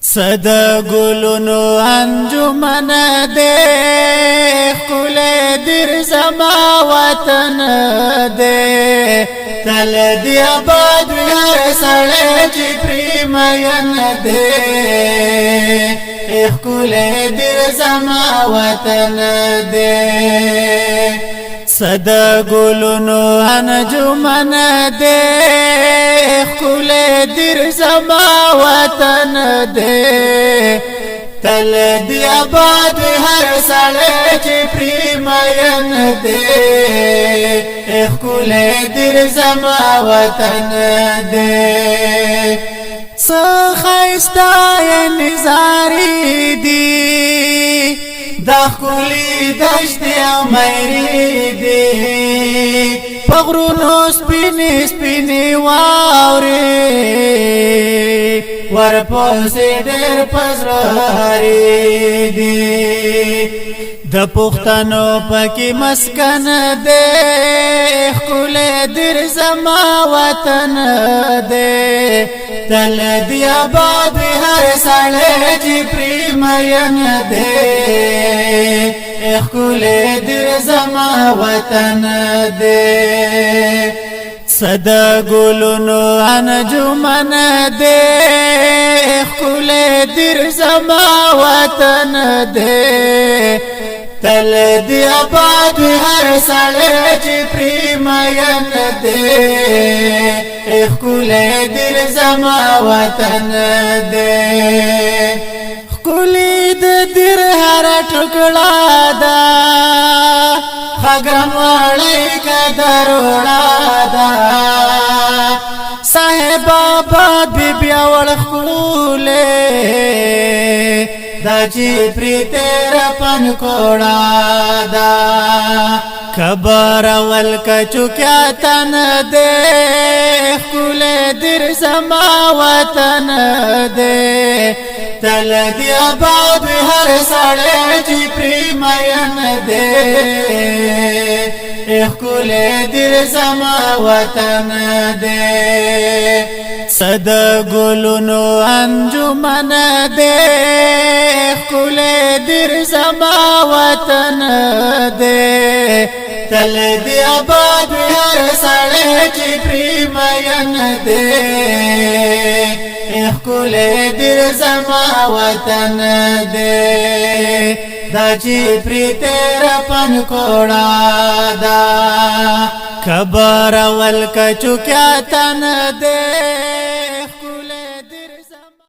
صد گلونو انجمن دے خل در زما وطن دے تل دی آباد ہر سڑے چی پریمین دے خل در زما وطن دے صد گلونو انجمن دے خل در زما وطن دے تل دی آباد ہر سڑے چی پریمین دے خل در زما وطن دے سخیستا نزاری دی دا خلی دشت میری دی پغرونو سپینی سپینی واوری ورپوسی دیر پزراری دی د پختانو پکی مسکن دے خل در زما وطن دے تل دی آباد ہر سڑے چی پریمین دے خل در زما وطن دے صد گلونو انجمن دے خل در زما وطن دے تل دی آباد ہر سڑے چی پریمین دے خل در زما وطن دے خلی در ہر ٹکڑا دا خگرم والی کا دروڑا دا صاحب آباد بی بیاوڑ خولے دا چی پری تیرا پن کوڑا دا خبر اول کچو کیا تن دے خل در زما وطن دے تل دی آباد ہر سڑے چی پریمین دے خل در زما وطن دے صد گلونو انجمن دے خل در زما وطن دے تل دی آباد ہر سڑے چی پریمین دے خل در زما وطن دے دا چی پری تیرا پن کوڑا دا خبر اول کچو کیا تن دے